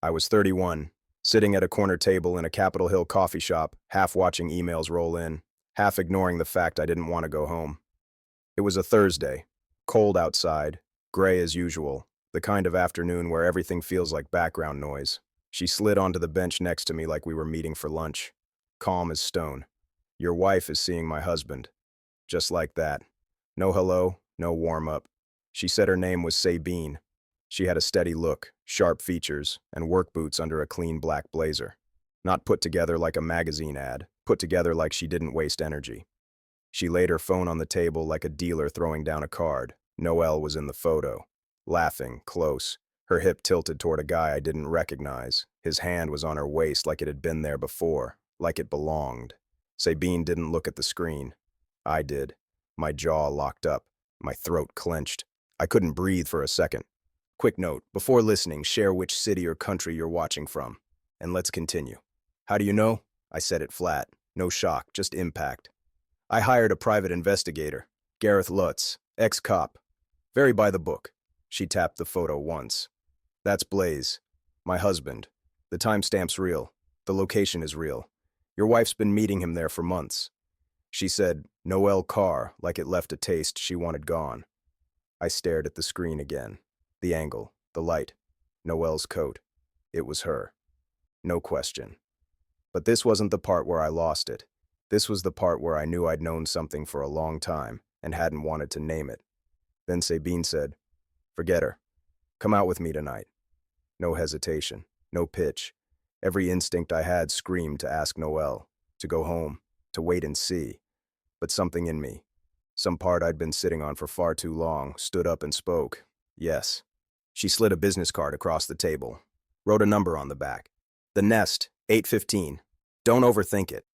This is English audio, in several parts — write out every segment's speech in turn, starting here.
I was 31, sitting at a corner table in a Capitol Hill coffee shop, half watching emails roll in, half ignoring the fact I didn't want to go home. It was a Thursday, cold outside, gray as usual, the kind of afternoon where everything feels like background noise. She slid onto the bench next to me like we were meeting for lunch, calm as stone. Your wife is seeing my husband. Just like that. No hello, no warm-up. She said her name was Sabine. She had a steady look, sharp features, and work boots under a clean black blazer. Not put together like a magazine ad, put together like she didn't waste energy. She laid her phone on the table like a dealer throwing down a card. Noel was in the photo, laughing, close, her hip tilted toward a guy I didn't recognize. His hand was on her waist like it had been there before, like it belonged. Sabine didn't look at the screen. I did. My jaw locked up, my throat clenched. I couldn't breathe for a second. Quick note, before listening, share which city or country you're watching from. And let's continue. How do you know? I said it flat. No shock, just impact. I hired a private investigator, Gareth Lutz, ex-cop. Very by the book. She tapped the photo once. That's Blaze, my husband. The timestamp's real. The location is real. Your wife's been meeting him there for months. She said, Noel Carr, like it left a taste she wanted gone. I stared at the screen again. The angle, the light, Noel's coat. It was her. No question. But this wasn't the part where I lost it. This was the part where I knew I'd known something for a long time and hadn't wanted to name it. Then Sabine said, forget her. Come out with me tonight. No hesitation, no pitch. Every instinct I had screamed to ask Noel, to go home, to wait and see. But something in me, some part I'd been sitting on for far too long, stood up and spoke. Yes. She slid a business card across the table, wrote a number on the back. The Nest, 8:15. Don't overthink it.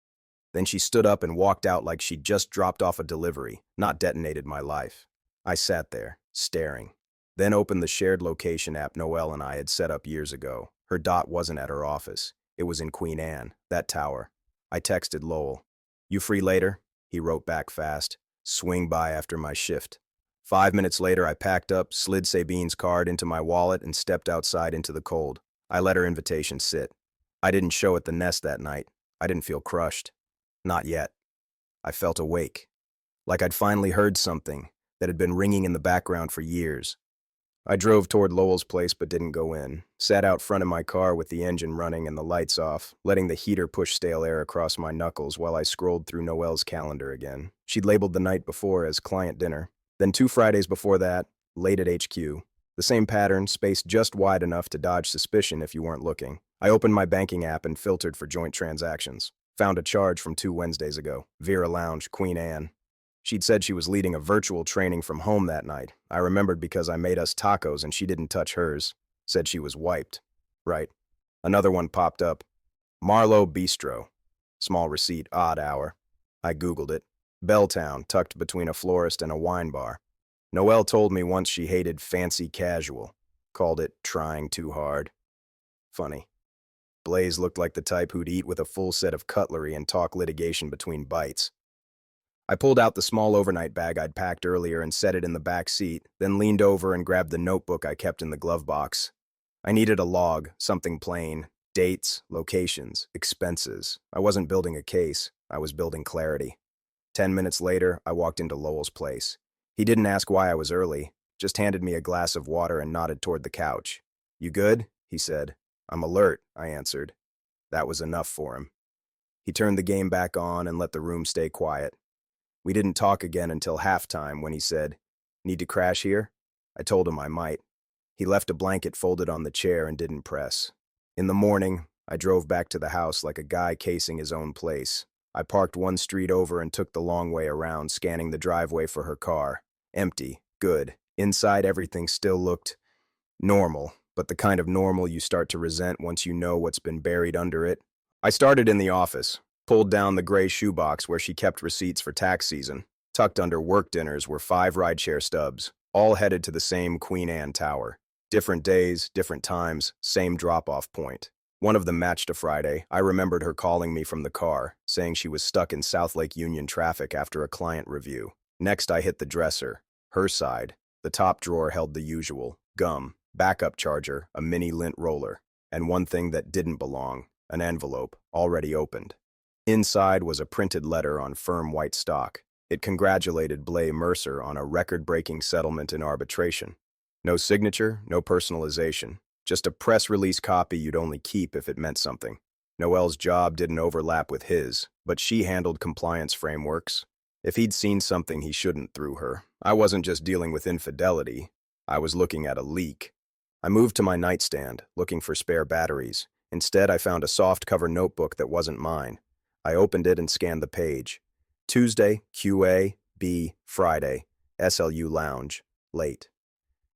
Then she stood up and walked out like she'd just dropped off a delivery, not detonated my life. I sat there, staring. Then opened the shared location app Noel and I had set up years ago. Her dot wasn't at her office. It was in Queen Anne, that tower. I texted Lowell. You free later? He wrote back fast. Swing by after my shift. 5 minutes later, I packed up, slid Sabine's card into my wallet, and stepped outside into the cold. I let her invitation sit. I didn't show at the Nest that night. I didn't feel crushed. Not yet. I felt awake. Like I'd finally heard something that had been ringing in the background for years. I drove toward Lowell's place but didn't go in. Sat out front of my car with the engine running and the lights off, letting the heater push stale air across my knuckles while I scrolled through Noelle's calendar again. She'd labeled the night before as client dinner. Then 2 Fridays before that, late at HQ. The same pattern, spaced just wide enough to dodge suspicion if you weren't looking. I opened my banking app and filtered for joint transactions. Found a charge from 2 Wednesdays ago. Vera Lounge, Queen Anne. She'd said she was leading a virtual training from home that night. I remembered because I made us tacos and she didn't touch hers. Said she was wiped. Right. Another one popped up. Marlowe Bistro. Small receipt, odd hour. I Googled it. Belltown, tucked between a florist and a wine bar. Noelle told me once she hated fancy casual. Called it trying too hard. Funny. Blaze looked like the type who'd eat with a full set of cutlery and talk litigation between bites. I pulled out the small overnight bag I'd packed earlier and set it in the back seat, then leaned over and grabbed the notebook I kept in the glove box. I needed a log, something plain. Dates, locations, expenses. I wasn't building a case. I was building clarity. 10 minutes later, I walked into Lowell's place. He didn't ask why I was early, just handed me a glass of water and nodded toward the couch. You good? He said. I'm alert, I answered. That was enough for him. He turned the game back on and let the room stay quiet. We didn't talk again until halftime when he said, Need to crash here? I told him I might. He left a blanket folded on the chair and didn't press. In the morning, I drove back to the house like a guy casing his own place. I parked one street over and took the long way around, scanning the driveway for her car. Empty. Good. Inside, everything still looked normal, but the kind of normal you start to resent once you know what's been buried under it. I started in the office, pulled down the gray shoebox where she kept receipts for tax season. Tucked under work dinners were 5 rideshare stubs, all headed to the same Queen Anne tower. Different days, different times, same drop-off point. One of them matched a Friday. I remembered her calling me from the car, saying she was stuck in South Lake Union traffic after a client review. Next, I hit the dresser. Her side. The top drawer held the usual. Gum, backup charger, a mini lint roller. and one thing that didn't belong, an envelope, already opened. Inside was a printed letter on firm white stock. It congratulated Blay Mercer on a record-breaking settlement in arbitration. No signature, no personalization, just a press release copy you'd only keep if it meant something. Noelle's job didn't overlap with his, but she handled compliance frameworks. If he'd seen something he shouldn't through her, I wasn't just dealing with infidelity, I was looking at a leak. I moved to my nightstand, looking for spare batteries. Instead, I found a soft-cover notebook that wasn't mine. I opened it and scanned the page. Tuesday, QA, B, Friday, SLU Lounge, late.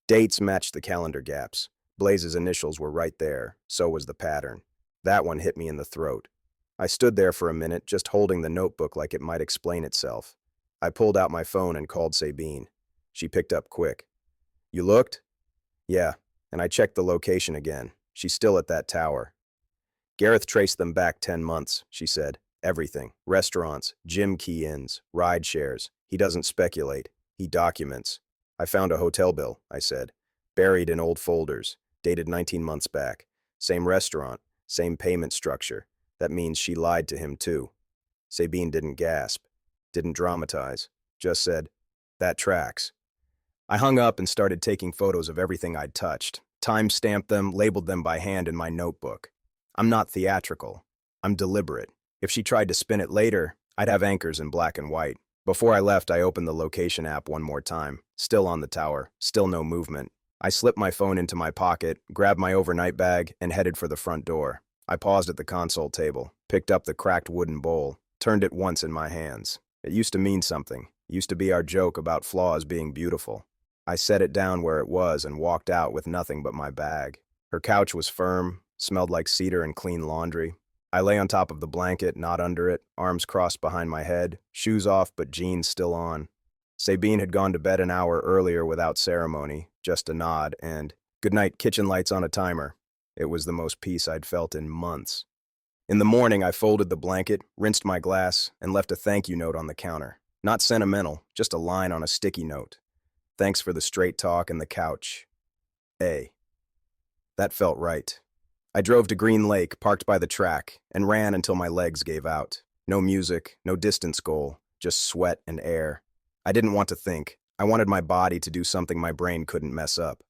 Dates matched the calendar gaps. Blaze's initials were right there, so was the pattern. That one hit me in the throat. I stood there for a minute, just holding the notebook like it might explain itself. I pulled out my phone and called Sabine. She picked up quick. "You looked?" "Yeah," and I checked the location again. She's still at that tower. "Gareth traced them back 10 months, she said. Everything. Restaurants, gym key-ins, ride shares. He doesn't speculate. He documents. I found a hotel bill, I said. Buried in old folders. Dated 19 months back. Same restaurant. Same payment structure. That means she lied to him, too. Sabine didn't gasp. Didn't dramatize. Just said, "That tracks." I hung up and started taking photos of everything I'd touched. Time-stamped them, labeled them by hand in my notebook. I'm not theatrical. I'm deliberate. If she tried to spin it later, I'd have anchors in black and white. Before I left, I opened the location app one more time. Still on the tower. Still no movement. I slipped my phone into my pocket, grabbed my overnight bag, and headed for the front door. I paused at the console table, picked up the cracked wooden bowl, turned it once in my hands. It used to mean something. It used to be our joke about flaws being beautiful. I set it down where it was and walked out with nothing but my bag. Her couch was firm, smelled like cedar and clean laundry. I lay on top of the blanket, not under it, arms crossed behind my head, shoes off but jeans still on. Sabine had gone to bed an hour earlier without ceremony, just a nod, and, "Good night, kitchen lights on a timer." It was the most peace I'd felt in months. In the morning, I folded the blanket, rinsed my glass, and left a thank you note on the counter. Not sentimental, just a line on a sticky note. "Thanks for the straight talk and the couch. A." That felt right. I drove to Green Lake, parked by the track, and ran until my legs gave out. No music, no distance goal, just sweat and air. I didn't want to think. I wanted my body to do something my brain couldn't mess up.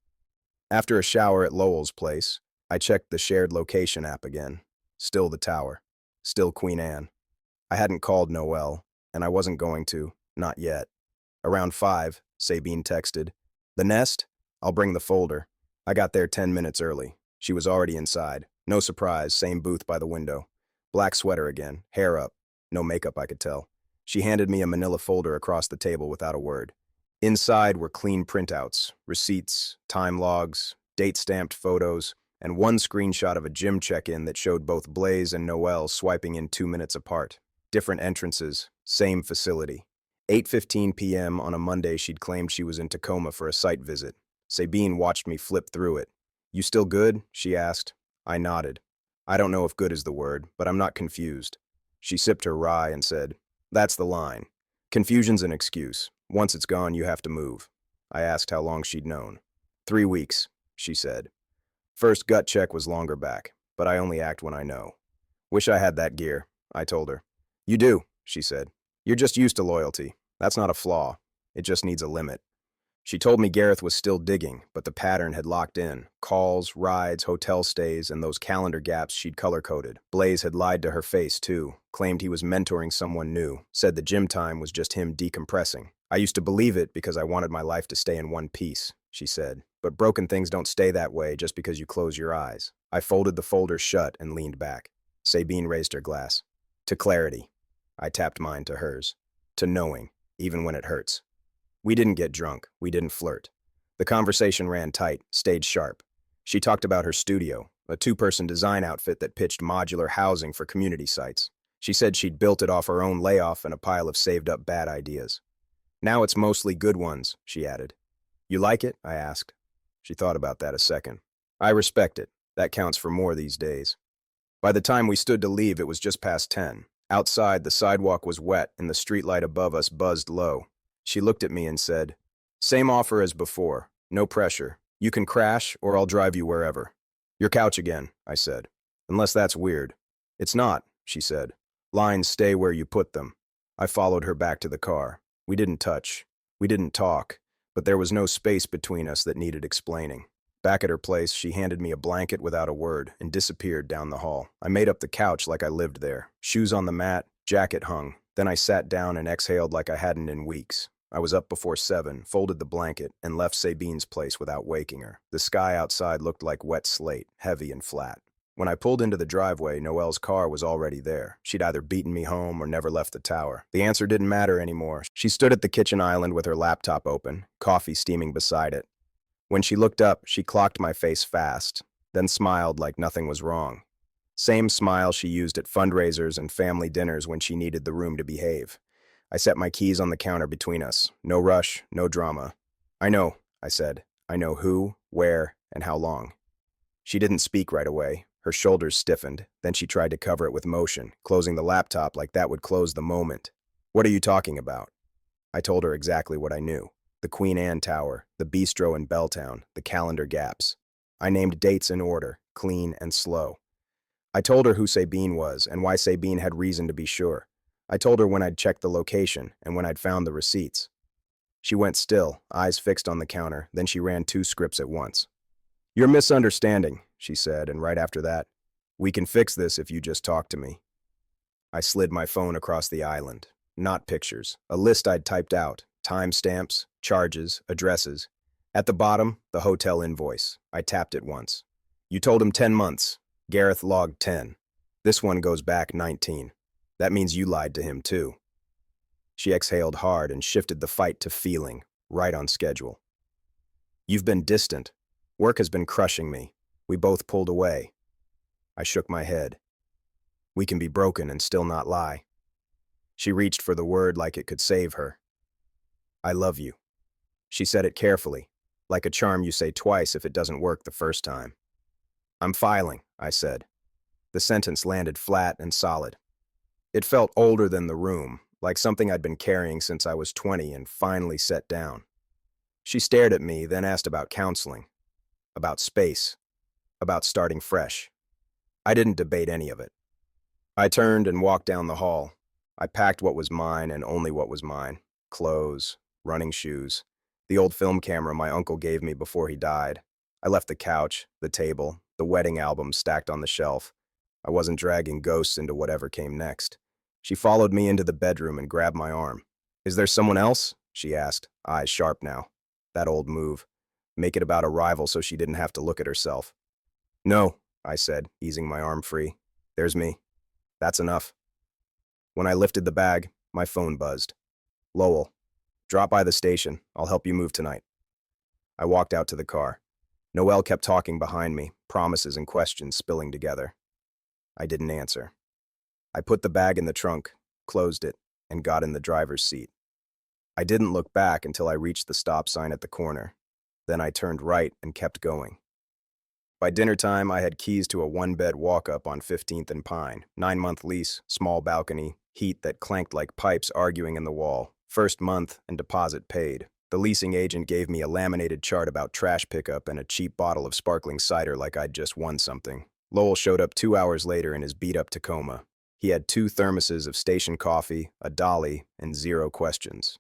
After a shower at Lowell's place, I checked the shared location app again. Still the tower. Still Queen Anne. I hadn't called Noelle, and I wasn't going to, not yet. Around 5, Sabine texted. "The nest? I'll bring the folder." I got there 10 minutes early. She was already inside. No surprise, same booth by the window. Black sweater again, hair up. No makeup, I could tell. She handed me a manila folder across the table without a word. Inside were clean printouts, receipts, time logs, date-stamped photos, and one screenshot of a gym check-in that showed both Blaze and Noelle swiping in 2 minutes apart. Different entrances, same facility. 8:15 p.m. on a Monday, she'd claimed she was in Tacoma for a site visit. Sabine watched me flip through it. "You still good?" she asked. I nodded. I don't know if good is the word, but I'm not confused. She sipped her rye and said, "That's the line. Confusion's an excuse. Once it's gone, you have to move." I asked how long she'd known. 3 weeks, she said. First gut check was longer back, but I only act when I know. "Wish I had that gear," I told her. "You do," she said. "You're just used to loyalty. That's not a flaw. It just needs a limit." She told me Gareth was still digging, but the pattern had locked in. Calls, rides, hotel stays, and those calendar gaps she'd color-coded. Blaze had lied to her face, too, claimed he was mentoring someone new, said the gym time was just him decompressing. "I used to believe it because I wanted my life to stay in one piece," she said. "But broken things don't stay that way just because you close your eyes." I folded the folder shut and leaned back. Sabine raised her glass. "To clarity." I tapped mine to hers. "To knowing, even when it hurts." We didn't get drunk. We didn't flirt. The conversation ran tight, stayed sharp. She talked about her studio, a 2-person design outfit that pitched modular housing for community sites. She said she'd built it off her own layoff and a pile of saved-up bad ideas. "Now it's mostly good ones," she added. "You like it?" I asked. She thought about that a second. "I respect it. That counts for more these days." By the time we stood to leave, it was just past 10. Outside, the sidewalk was wet and the streetlight above us buzzed low. She looked at me and said, "Same offer as before. No pressure. You can crash or I'll drive you wherever." Your couch again, I said. Unless that's weird. It's not, she said. Lines stay where you put them. I followed her back to the car. We didn't touch. We didn't talk. But there was no space between us that needed explaining. Back at her place, she handed me a blanket without a word and disappeared down the hall. I made up the couch like I lived there. Shoes on the mat, jacket hung. Then I sat down and exhaled like I hadn't in weeks. I was up before 7, folded the blanket, and left Sabine's place without waking her. The sky outside looked like wet slate, heavy and flat. When I pulled into the driveway, Noelle's car was already there. She'd either beaten me home or never left the tower. The answer didn't matter anymore. She stood at the kitchen island with her laptop open, coffee steaming beside it. When she looked up, she clocked my face fast, then smiled like nothing was wrong. Same smile she used at fundraisers and family dinners when she needed the room to behave. I set my keys on the counter between us. No rush, no drama. I know, I said. I know who, where, and how long. She didn't speak right away. Her shoulders stiffened. Then she tried to cover it with motion, closing the laptop like that would close the moment. What are you talking about? I told her exactly what I knew. The Queen Anne Tower, the bistro in Belltown, the calendar gaps. I named dates in order, clean and slow. I told her who Sabine was and why Sabine had reason to be sure. I told her when I'd checked the location and when I'd found the receipts. She went still, eyes fixed on the counter, then she ran 2 scripts at once. You're misunderstanding, she said, and right after that, we can fix this if you just talk to me. I slid my phone across the island. Not pictures, a list I'd typed out, timestamps, charges, addresses. At the bottom, the hotel invoice. I tapped it once. You told him 10 months. Gareth logged 10. This one goes back 19. That means you lied to him too. She exhaled hard and shifted the fight to feeling, right on schedule. You've been distant. Work has been crushing me. We both pulled away. I shook my head. We can be broken and still not lie. She reached for the word like it could save her. I love you. She said it carefully, like a charm you say twice if it doesn't work the first time. I'm filing, I said. The sentence landed flat and solid. It felt older than the room, like something I'd been carrying since I was 20 and finally set down. She stared at me, then asked about counseling, about space, about starting fresh. I didn't debate any of it. I turned and walked down the hall. I packed what was mine and only what was mine. Clothes, running shoes, the old film camera my uncle gave me before he died. I left the couch, the table, the wedding album stacked on the shelf. I wasn't dragging ghosts into whatever came next. She followed me into the bedroom and grabbed my arm. Is there someone else? She asked, eyes sharp now. That old move. Make it about a rival so she didn't have to look at herself. No, I said, easing my arm free. There's me. That's enough. When I lifted the bag, my phone buzzed. Lowell, drop by the station. I'll help you move tonight. I walked out to the car. Noelle kept talking behind me, promises and questions spilling together. I didn't answer. I put the bag in the trunk, closed it, and got in the driver's seat. I didn't look back until I reached the stop sign at the corner. Then I turned right and kept going. By dinner time, I had keys to a 1-bed walk-up on 15th and Pine, 9-month lease, small balcony, heat that clanked like pipes arguing in the wall, first month and deposit paid. The leasing agent gave me a laminated chart about trash pickup and a cheap bottle of sparkling cider like I'd just won something. Lowell showed up 2 hours later in his beat-up Tacoma. He had 2 thermoses of station coffee, a dolly, and 0 questions.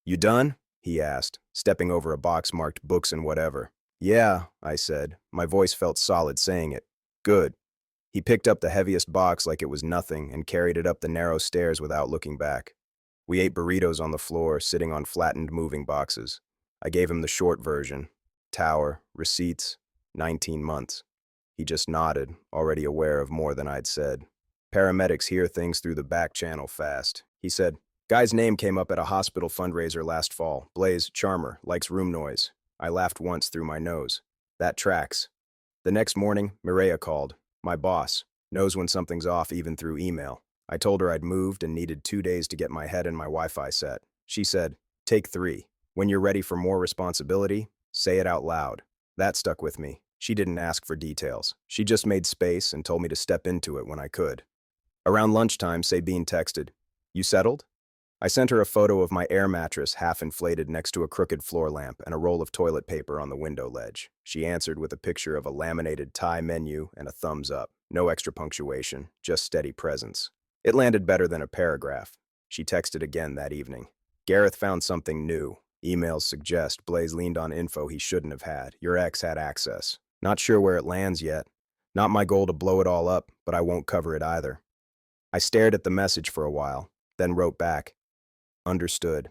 You done? He asked, stepping over a box marked books and whatever. Yeah, I said. My voice felt solid saying it. Good. He picked up the heaviest box like it was nothing and carried it up the narrow stairs without looking back. We ate burritos on the floor, sitting on flattened moving boxes. I gave him the short version. Tower, receipts, 19 months. He just nodded, already aware of more than I'd said. Paramedics hear things through the back channel fast. He said, guy's name came up at a hospital fundraiser last fall. Blaze, charmer, likes room noise. I laughed once through my nose. That tracks. The next morning, Mireya called. My boss. Knows when something's off even through email. I told her I'd moved and needed 2 days to get my head and my Wi-Fi set. She said, take 3. When you're ready for more responsibility, say it out loud. That stuck with me. She didn't ask for details. She just made space and told me to step into it when I could. Around lunchtime, Sabine texted, you settled? I sent her a photo of my air mattress half inflated next to a crooked floor lamp and a roll of toilet paper on the window ledge. She answered with a picture of a laminated Thai menu and a thumbs up. No extra punctuation, just steady presence. It landed better than a paragraph. She texted again that evening. Gareth found something new. Emails suggest Blaze leaned on info he shouldn't have had. Your ex had access. Not sure where it lands yet. Not my goal to blow it all up, but I won't cover it either. I stared at the message for a while, then wrote back. Understood.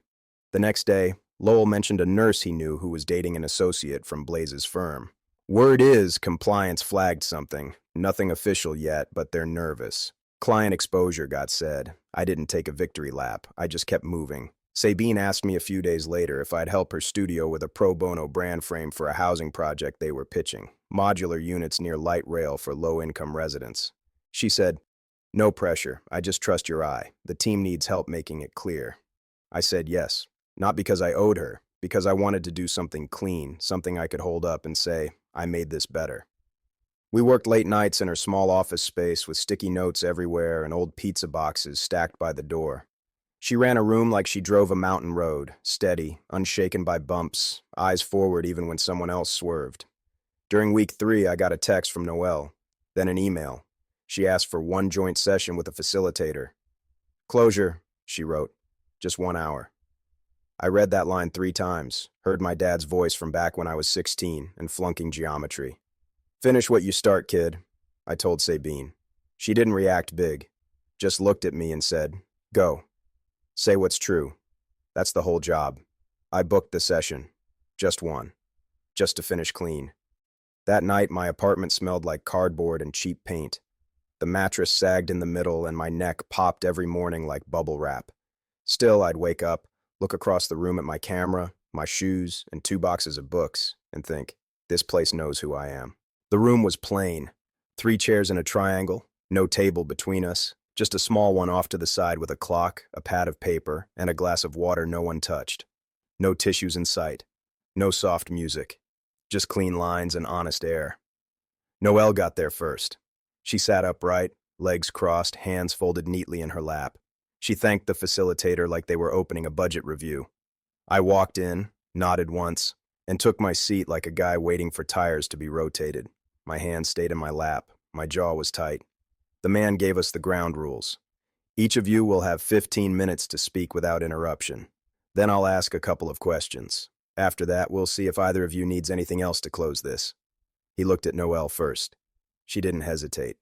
The next day, Lowell mentioned a nurse he knew who was dating an associate from Blaze's firm. Word is compliance flagged something. Nothing official yet, but they're nervous. Client exposure got said. I didn't take a victory lap. I just kept moving. Sabine asked me a few days later if I'd help her studio with a pro bono brand frame for a housing project they were pitching. Modular units near light rail for low-income residents. She said, "No pressure. I just trust your eye. The team needs help making it clear." I said yes, not because I owed her, because I wanted to do something clean, something I could hold up and say, I made this better. We worked late nights in her small office space with sticky notes everywhere and old pizza boxes stacked by the door. She ran a room like she drove a mountain road, steady, unshaken by bumps, eyes forward even when someone else swerved. During week 3, I got a text from Noelle, then an email. She asked for one joint session with a facilitator. Closure, she wrote. Just 1 hour. I read that line 3 times, heard my dad's voice from back when I was 16 and flunking geometry. Finish what you start, kid, I told Sabine. She didn't react big, just looked at me and said, go. Say what's true. That's the whole job. I booked the session. Just one. Just to finish clean. That night, my apartment smelled like cardboard and cheap paint. The mattress sagged in the middle and my neck popped every morning like bubble wrap. Still, I'd wake up, look across the room at my camera, my shoes, and 2 boxes of books, and think, this place knows who I am. The room was plain. 3 chairs in a triangle, no table between us, just a small one off to the side with a clock, a pad of paper, and a glass of water no one touched. No tissues in sight. No soft music. Just clean lines and honest air. Noelle got there first. She sat upright, legs crossed, hands folded neatly in her lap. She thanked the facilitator like they were opening a budget review. I walked in, nodded once, and took my seat like a guy waiting for tires to be rotated. My hand stayed in my lap. My jaw was tight. The man gave us the ground rules. Each of you will have 15 minutes to speak without interruption. Then I'll ask a couple of questions. After that, we'll see if either of you needs anything else to close this. He looked at Noelle first. She didn't hesitate.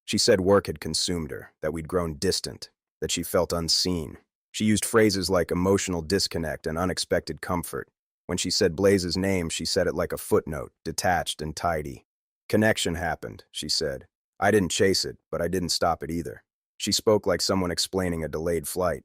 She said work had consumed her, that we'd grown distant, that she felt unseen. She used phrases like emotional disconnect and unexpected comfort. When she said Blaze's name, she said it like a footnote, detached and tidy. Connection happened, she said. I didn't chase it, but I didn't stop it either. She spoke like someone explaining a delayed flight.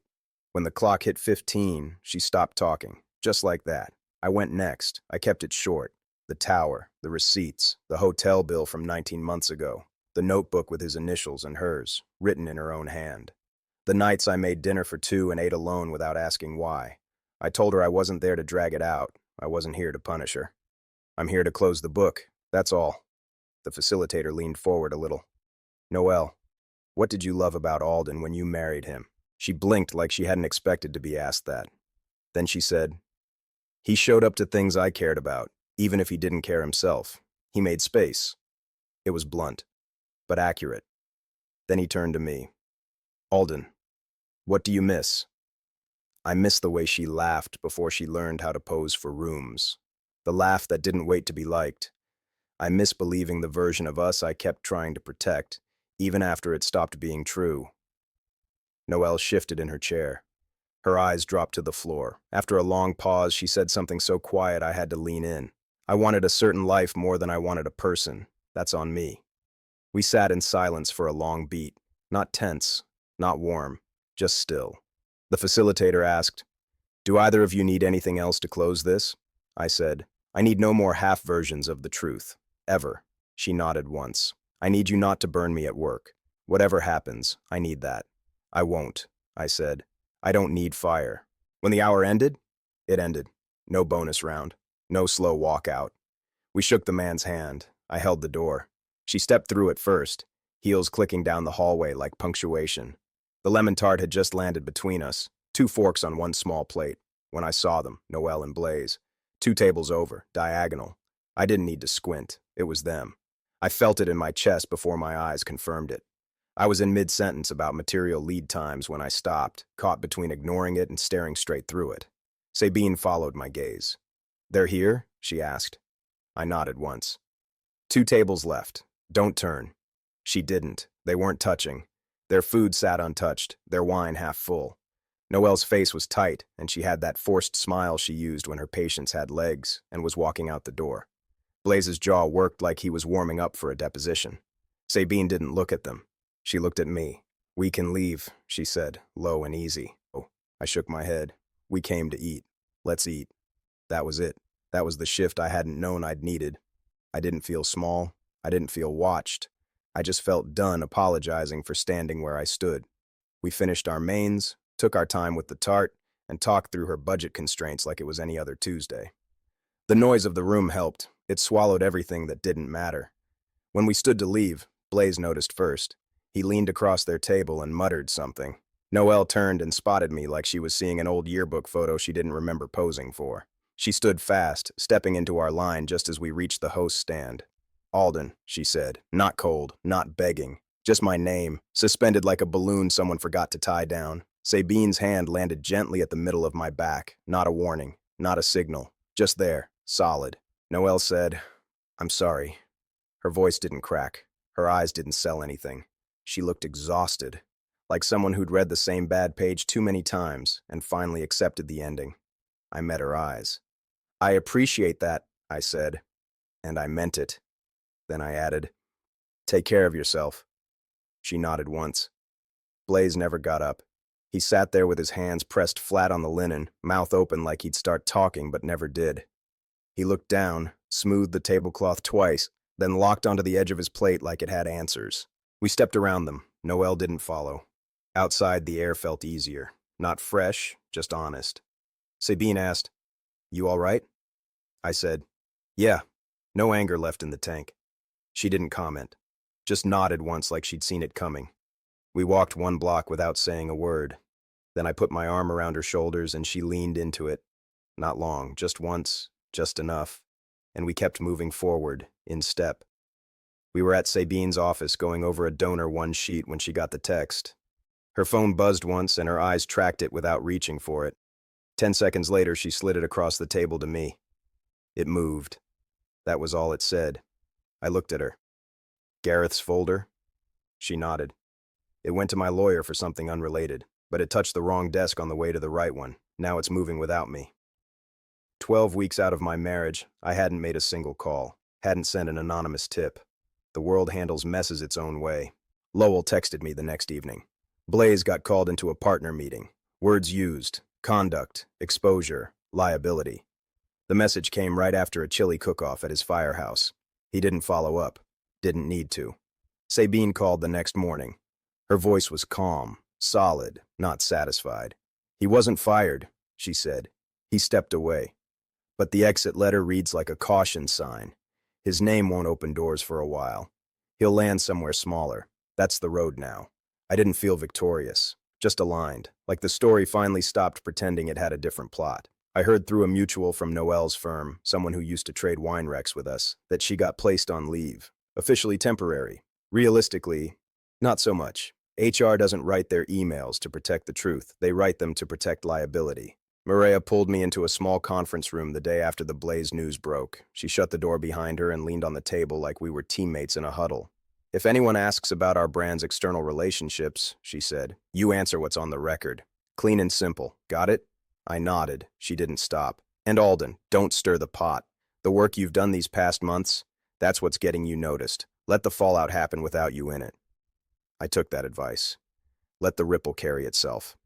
When the clock hit 15, she stopped talking, just like that. I went next. I kept it short. The tower, the receipts, the hotel bill from 19 months ago, the notebook with his initials and hers, written in her own hand. The nights I made dinner for 2 and ate alone without asking why. I told her I wasn't there to drag it out. I wasn't here to punish her. I'm here to close the book, that's all. The facilitator leaned forward a little. Noelle, what did you love about Alden when you married him? She blinked like she hadn't expected to be asked that. Then she said, he showed up to things I cared about, even if he didn't care himself. He made space. It was blunt, but accurate. Then he turned to me. Alden, what do you miss? I miss the way she laughed before she learned how to pose for rooms. The laugh that didn't wait to be liked. I miss believing the version of us I kept trying to protect, even after it stopped being true. Noelle shifted in her chair. Her eyes dropped to the floor. After a long pause, she said something so quiet I had to lean in. I wanted a certain life more than I wanted a person. That's on me. We sat in silence for a long beat. Not tense, not warm, just still. The facilitator asked, do either of you need anything else to close this? I said, I need no more half versions of the truth. Ever. She nodded once. I need you not to burn me at work. Whatever happens, I need that. I won't, I said. I don't need fire. When the hour ended, it ended. No bonus round. No slow walkout. We shook the man's hand. I held the door. She stepped through it first, heels clicking down the hallway like punctuation. The lemon tart had just landed between us. 2 forks on one small plate. When I saw them, Noelle and Blaze. 2 tables over, diagonal. I didn't need to squint. It was them. I felt it in my chest before my eyes confirmed it. I was in mid-sentence about material lead times when I stopped, caught between ignoring it and staring straight through it. Sabine followed my gaze. "They're here?" she asked. I nodded once. 2 tables left. Don't turn. She didn't. They weren't touching. Their food sat untouched, their wine half full. Noelle's face was tight, and she had that forced smile she used when her patients had legs and was walking out the door. Blaze's jaw worked like he was warming up for a deposition. Sabine didn't look at them. She looked at me. "We can leave," she said, low and easy. Oh, I shook my head. "We came to eat. Let's eat." That was it. That was the shift I hadn't known I'd needed. I didn't feel small. I didn't feel watched. I just felt done apologizing for standing where I stood. We finished our mains, took our time with the tart, and talked through her budget constraints like it was any other Tuesday. The noise of the room helped. It swallowed everything that didn't matter. When we stood to leave, Blaze noticed first. He leaned across their table and muttered something. Noelle turned and spotted me like she was seeing an old yearbook photo she didn't remember posing for. She stood fast, stepping into our line just as we reached the host stand. "Alden," she said, not cold, not begging, just my name, suspended like a balloon someone forgot to tie down. Sabine's hand landed gently at the middle of my back, not a warning, not a signal, just there, solid. Noelle said, "I'm sorry." Her voice didn't crack. Her eyes didn't sell anything. She looked exhausted, like someone who'd read the same bad page too many times and finally accepted the ending. I met her eyes. "I appreciate that," I said, and I meant it. Then I added, "Take care of yourself." She nodded once. Blaze never got up. He sat there with his hands pressed flat on the linen, mouth open like he'd start talking but never did. He looked down, smoothed the tablecloth twice, then locked onto the edge of his plate like it had answers. We stepped around them. Noelle didn't follow. Outside, the air felt easier. Not fresh, just honest. Sabine asked, "You all right?" I said, "Yeah." No anger left in the tank. She didn't comment. Just nodded once like she'd seen it coming. We walked 1 block without saying a word. Then I put my arm around her shoulders and she leaned into it. Not long, just once, just enough. And we kept moving forward, in step. We were at Sabine's office going over a donor 1 sheet when she got the text. Her phone buzzed once and her eyes tracked it without reaching for it. 10 seconds later, she slid it across the table to me. It moved. That was all it said. I looked at her. "Gareth's folder?" She nodded. "It went to my lawyer for something unrelated, but it touched the wrong desk on the way to the right one. Now it's moving without me." 12 weeks out of my marriage, I hadn't made a single call, hadn't sent an anonymous tip. The world handles messes its own way. Lowell texted me the next evening. Blaze got called into a partner meeting. Words used: conduct, exposure, liability. The message came right after a chili cook-off at his firehouse. He didn't follow up. Didn't need to. Sabine called the next morning. Her voice was calm, solid, not satisfied. "He wasn't fired," she said. "He stepped away. But the exit letter reads like a caution sign. His name won't open doors for a while. He'll land somewhere smaller. That's the road now." I didn't feel victorious, just aligned, like the story finally stopped pretending it had a different plot. I heard through a mutual from Noelle's firm, someone who used to trade wine wrecks with us, that she got placed on leave. Officially temporary. Realistically, not so much. HR doesn't write their emails to protect the truth. They write them to protect liability. Maria pulled me into a small conference room the day after the Blaze news broke. She shut the door behind her and leaned on the table like we were teammates in a huddle. "If anyone asks about our brand's external relationships," she said, "you answer what's on the record. Clean and simple. Got it?" I nodded. She didn't stop. "And Alden, don't stir the pot. The work you've done these past months, that's what's getting you noticed. Let the fallout happen without you in it." I took that advice. Let the ripple carry itself.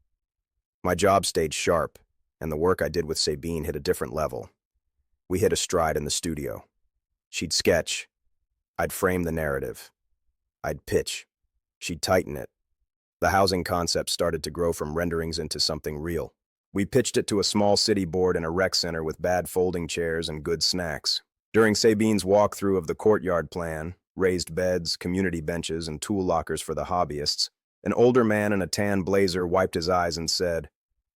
My job stayed sharp, and the work I did with Sabine hit a different level. We hit a stride in the studio. She'd sketch. I'd frame the narrative. I'd pitch. She'd tighten it. The housing concept started to grow from renderings into something real. We pitched it to a small city board in a rec center with bad folding chairs and good snacks. During Sabine's walkthrough of the courtyard plan, raised beds, community benches, and tool lockers for the hobbyists, an older man in a tan blazer wiped his eyes and said,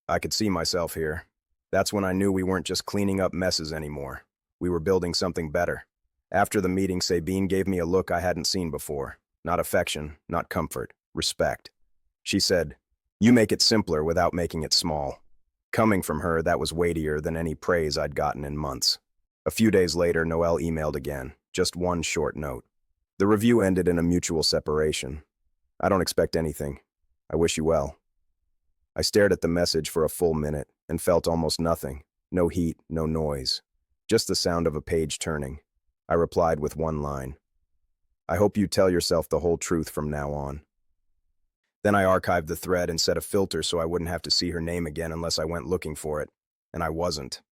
I could see myself here. That's when I knew we weren't just cleaning up messes anymore. We were building something better. After the meeting, Sabine gave me a look I hadn't seen before. Not affection, not comfort, respect. She said, "You make it simpler without making it small." Coming from her, that was weightier than any praise I'd gotten in months. A few days later, Noelle emailed again, just one short note. The review ended in a mutual separation. "I don't expect anything. I wish you well." I stared at the message for a full minute and felt almost nothing. No heat, no noise. Just the sound of a page turning. I replied with one line. "I hope you tell yourself the whole truth from now on." Then I archived the thread and set a filter so I wouldn't have to see her name again unless I went looking for it. And I wasn't.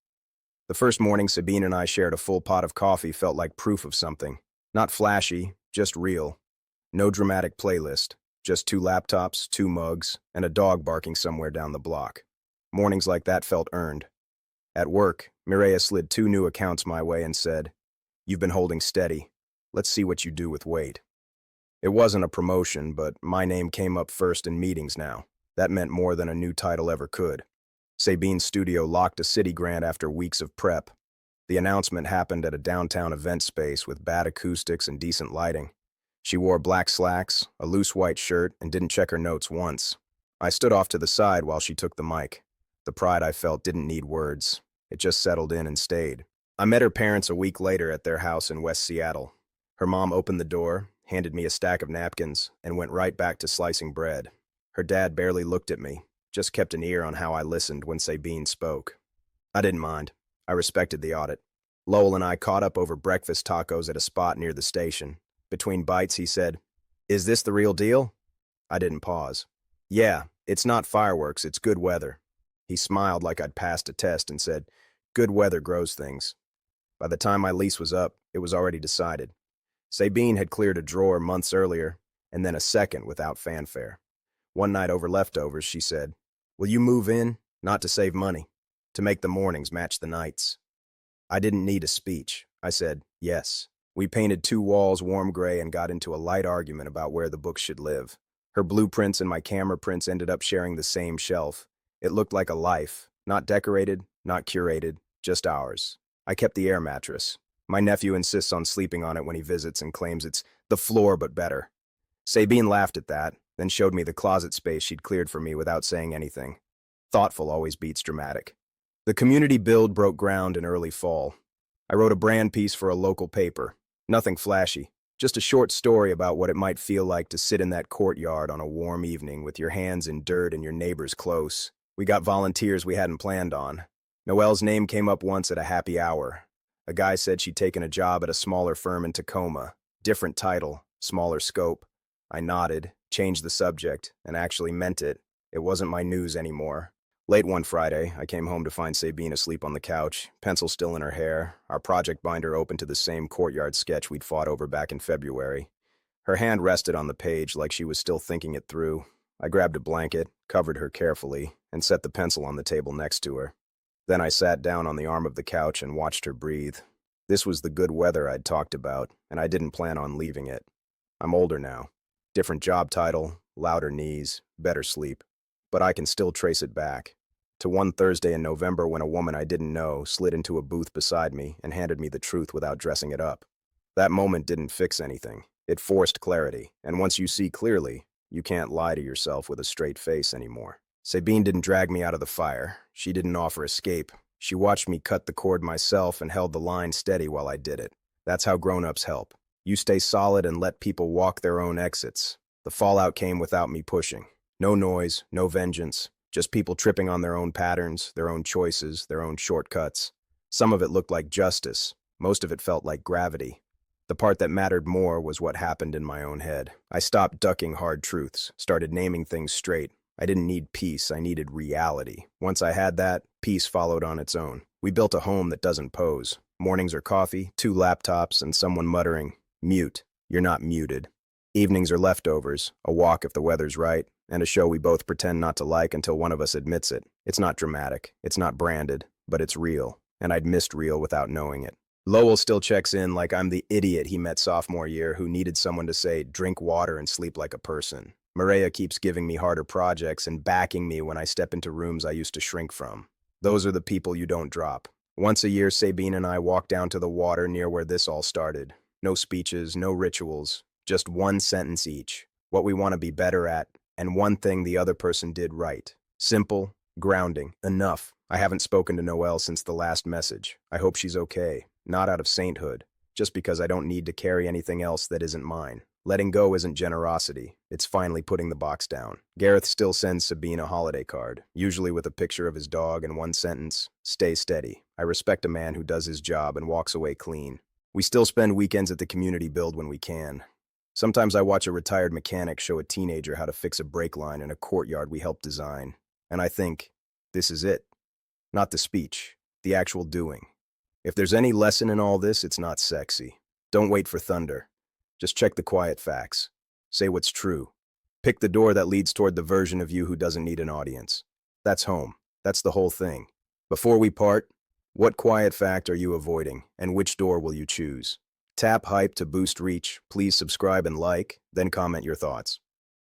The first morning Sabine and I shared a full pot of coffee felt like proof of something. Not flashy, just real. No dramatic playlist. Just 2 laptops, 2 mugs, and a dog barking somewhere down the block. Mornings like that felt earned. At work, Mireya slid 2 new accounts my way and said, "You've been holding steady. Let's see what you do with weight." It wasn't a promotion, but my name came up first in meetings now. That meant more than a new title ever could. Sabine's studio locked a city grant after weeks of prep. The announcement happened at a downtown event space with bad acoustics and decent lighting. She wore black slacks, a loose white shirt, and didn't check her notes once. I stood off to the side while she took the mic. The pride I felt didn't need words. It just settled in and stayed. I met her parents a week later at their house in West Seattle. Her mom opened the door, handed me a stack of napkins, and went right back to slicing bread. Her dad barely looked at me, just kept an ear on how I listened when Sabine spoke. I didn't mind. I respected the audit. Lowell and I caught up over breakfast tacos at a spot near the station. Between bites, he said, "Is this the real deal?" I didn't pause. "Yeah, it's not fireworks, it's good weather." He smiled like I'd passed a test and said, "Good weather grows things." By the time my lease was up, it was already decided. Sabine had cleared a drawer months earlier, and then a second without fanfare. One night over leftovers, she said, "Will you move in? Not to save money, to make the mornings match the nights." I didn't need a speech. I said, "Yes." We painted 2 walls warm gray and got into a light argument about where the books should live. Her blueprints and my camera prints ended up sharing the same shelf. It looked like a life, not decorated, not curated, just ours. I kept the air mattress. My nephew insists on sleeping on it when he visits and claims it's the floor but better. Sabine laughed at that, then showed me the closet space she'd cleared for me without saying anything. Thoughtful always beats dramatic. The community build broke ground in early fall. I wrote a brand piece for a local paper. Nothing flashy, just a short story about what it might feel like to sit in that courtyard on a warm evening with your hands in dirt and your neighbors close. We got volunteers we hadn't planned on. Noelle's name came up once at a happy hour. A guy said she'd taken a job at a smaller firm in Tacoma. Different title, smaller scope. I nodded, changed the subject, and actually meant it. It wasn't my news anymore. Late one Friday, I came home to find Sabine asleep on the couch, pencil still in her hair, our project binder open to the same courtyard sketch we'd fought over back in February. Her hand rested on the page like she was still thinking it through. I grabbed a blanket, covered her carefully, and set the pencil on the table next to her. Then I sat down on the arm of the couch and watched her breathe. This was the good weather I'd talked about, and I didn't plan on leaving it. I'm older now. Different job title, louder knees, better sleep. But I can still trace it back. To one Thursday in November when a woman I didn't know slid into a booth beside me and handed me the truth without dressing it up. That moment didn't fix anything. It forced clarity, and once you see clearly, you can't lie to yourself with a straight face anymore. Sabine didn't drag me out of the fire. She didn't offer escape. She watched me cut the cord myself and held the line steady while I did it. That's how grown-ups help. You stay solid and let people walk their own exits. The fallout came without me pushing. No noise, no vengeance, just people tripping on their own patterns, their own choices, their own shortcuts. Some of it looked like justice. Most of it felt like gravity. The part that mattered more was what happened in my own head. I stopped ducking hard truths, started naming things straight. I didn't need peace, I needed reality. Once I had that, peace followed on its own. We built a home that doesn't pose. Mornings are coffee, 2 laptops, and someone muttering, "Mute, you're not muted." Evenings are leftovers, a walk if the weather's right, and a show we both pretend not to like until one of us admits it. It's not dramatic, it's not branded, but it's real, and I'd missed real without knowing it. Lowell still checks in like I'm the idiot he met sophomore year who needed someone to say, "Drink water and sleep like a person." Maria keeps giving me harder projects and backing me when I step into rooms I used to shrink from. Those are the people you don't drop. Once a year, Sabine and I walk down to the water near where this all started. No speeches, no rituals, just one sentence each. What we want to be better at, and one thing the other person did right. Simple, grounding, enough. I haven't spoken to Noelle since the last message. I hope she's okay. Not out of sainthood, just because I don't need to carry anything else that isn't mine. Letting go isn't generosity. It's finally putting the box down. Gareth still sends Sabine a holiday card, usually with a picture of his dog and one sentence, "Stay steady. I respect a man who does his job and walks away clean." We still spend weekends at the community build when we can. Sometimes I watch a retired mechanic show a teenager how to fix a brake line in a courtyard we helped design. And I think, this is it. Not the speech, the actual doing. If there's any lesson in all this, it's not sexy. Don't wait for thunder. Just check the quiet facts. Say what's true. Pick the door that leads toward the version of you who doesn't need an audience. That's home. That's the whole thing. Before we part, what quiet fact are you avoiding, and which door will you choose? Tap hype to boost reach. Please subscribe and like, then comment your thoughts.